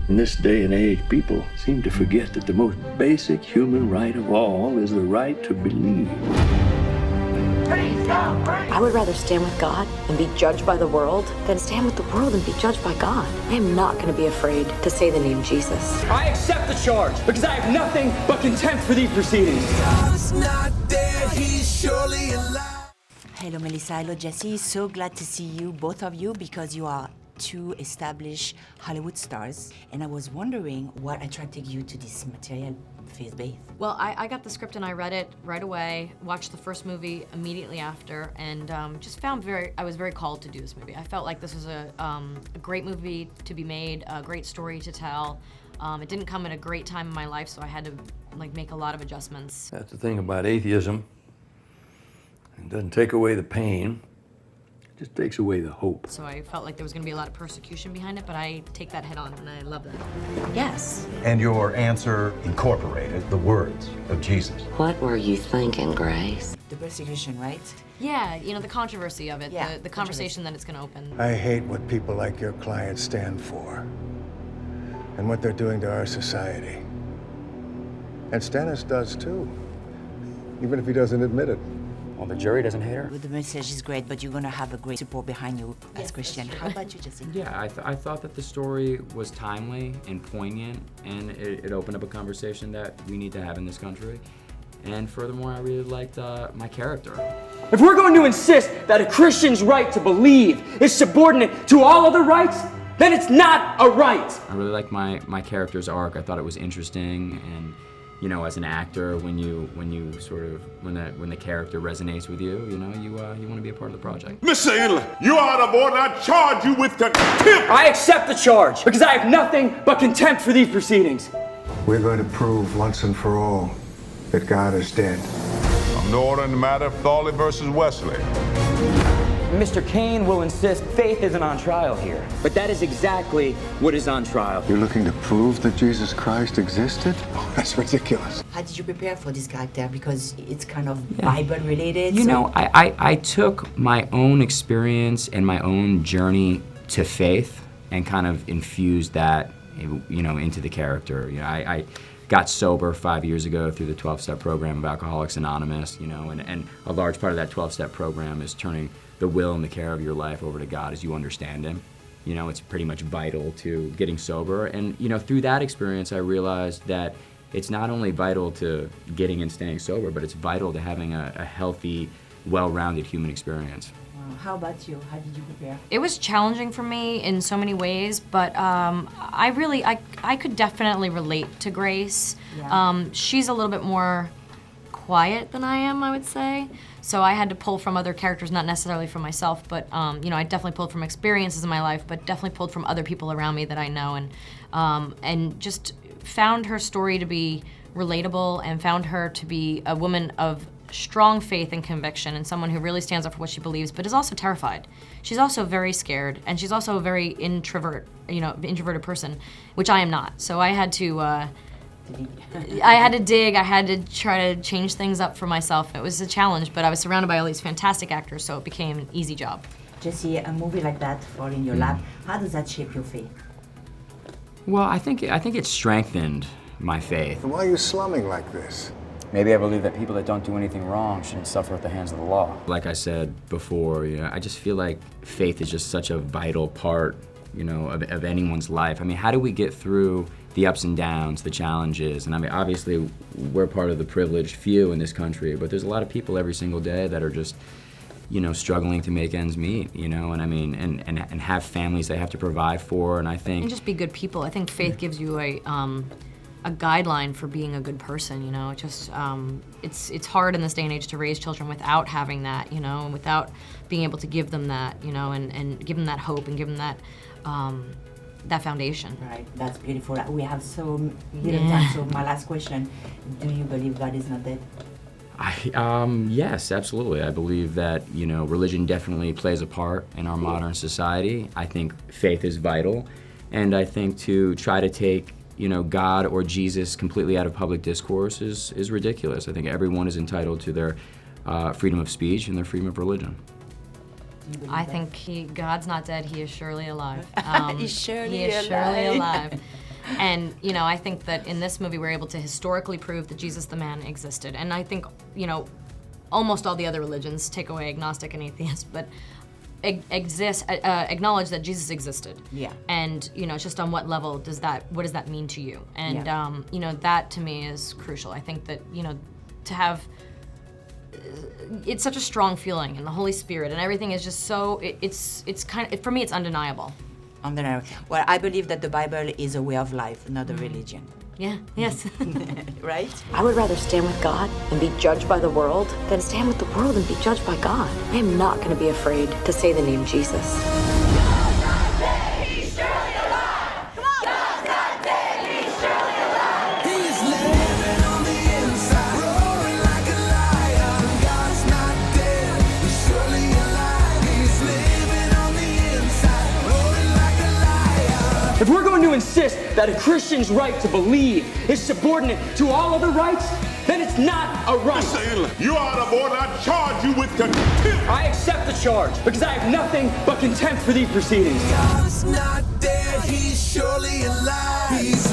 In this day and age, people seem to forget that the most basic human right of all is the right to believe. I would rather stand with God and be judged by the world than stand with the world and be judged by God. I am not going to be afraid to say the name Jesus. I accept the charge because I have nothing but contempt for these proceedings. God's not dead, he's surely alive. Hello, Melissa. Hello, Jesse. So glad to see you, both of you, because you are two established Hollywood stars. And I was wondering what attracted you to this material, faith-based. Well, I got the script and I read it right away, watched the first movie immediately after, and just found I was very called to do this movie. I felt like this was a great movie to be made, a great story to tell. It didn't come at a great time in my life, so I had to make a lot of adjustments. That's the thing about atheism. It doesn't take away the pain, it just takes away the hope. So I felt like there was going to be a lot of persecution behind it, but I take that head on, and I love that. Yes. And your answer incorporated the words of Jesus. What were you thinking, Grace? The persecution, right? Yeah, the controversy of it, Yeah, the conversation that it's going to open. I hate what people like your clients stand for and what they're doing to our society. And Stennis does too, even if he doesn't admit it. Well, the jury doesn't hate her. The message is great, but you're going to have a great support behind you as Christian. How about you, Jesse? Yeah, I thought that the story was timely and poignant, and it opened up a conversation that we need to have in this country. And furthermore, I really liked my character. If we're going to insist that a Christian's right to believe is subordinate to all other rights, then it's not a right. I really liked my character's arc. I thought it was interesting, and as an actor, when the character resonates with you, you want to be a part of the project. Mr. Inlet, you are out of order. I charge you with contempt. I accept the charge because I have nothing but contempt for these proceedings. We're going to prove once and for all that God is dead. I'm the order in the matter of Thorley versus Wesley. Mr. Kane will insist faith isn't on trial here. But that is exactly what is on trial. You're looking to prove that Jesus Christ existed? Oh, that's ridiculous. How did you prepare for this character? Because it's kind of Bible related. I took my own experience and my own journey to faith and kind of infused that, into the character. I got sober 5 years ago through the 12-step program of Alcoholics Anonymous, and a large part of that 12-step program is turning the will and the care of your life over to God as you understand Him. It's pretty much vital to getting sober. And, through that experience, I realized that it's not only vital to getting and staying sober, but it's vital to having a healthy, well-rounded human experience. How about you? How did you prepare? It was challenging for me in so many ways, but I could definitely relate to Grace. Yeah. She's a little bit more quiet than I am, I would say. So I had to pull from other characters, not necessarily from myself, but I definitely pulled from experiences in my life, but definitely pulled from other people around me that I know, and just found her story to be relatable and found her to be a woman of strong faith and conviction and someone who really stands up for what she believes, but is also terrified. She's also very scared, and she's also a very introverted person, which I am not. So I had to dig, I had to try to change things up for myself. It was a challenge, but I was surrounded by all these fantastic actors, so it became an easy job. Jesse, a movie like that fall in your lap, how does that shape your faith? Well, I think it strengthened my faith. Why are you slumming like this? Maybe I believe that people that don't do anything wrong shouldn't suffer at the hands of the law. Like I said before, I just feel like faith is just such a vital part, of anyone's life. I mean, how do we get through the ups and downs, the challenges? And I mean, obviously, we're part of the privileged few in this country, but there's a lot of people every single day that are just, struggling to make ends meet, and I mean, and have families they have to provide for, and I think... And just be good people. I think faith gives you a guideline for being a good person, it's hard in this day and age to raise children without having that, and without being able to give them that, and give them that hope and give them that that foundation. Right, that's beautiful. We have so little time, so my last question, do you believe God is not dead? Yes, absolutely. I believe that, religion definitely plays a part in our modern society. I think faith is vital, and I think to try to take God or Jesus completely out of public discourse is ridiculous. I think everyone is entitled to their freedom of speech and their freedom of religion. I think God's not dead, he is surely alive. He's surely he is surely alive. And, you know, I think that in this movie we're able to historically prove that Jesus the man existed. And I think, you know, almost all the other religions, take away agnostic and atheist, but acknowledge that Jesus existed. Yeah. And, you know, just on what level what does that mean to you? And, you know, that to me is crucial. I think that, you know, to have, it's such a strong feeling, and the Holy Spirit and everything is just so, it's kind of, for me, it's undeniable. Undeniable. Well, I believe that the Bible is a way of life, not a religion. Yeah, yes. Right? I would rather stand with God and be judged by the world than stand with the world and be judged by God. I am not going to be afraid to say the name Jesus. He's living on the inside, roaring like a lion. God's not dead, he's surely alive. He's living on the inside, roaring like a lion. If we're going to insist that a Christian's right to believe is subordinate to all other rights, then it's not a right. You are out of order. I charge you with contempt. I accept the charge because I have nothing but contempt for these proceedings. God's not dead, he's surely alive. He's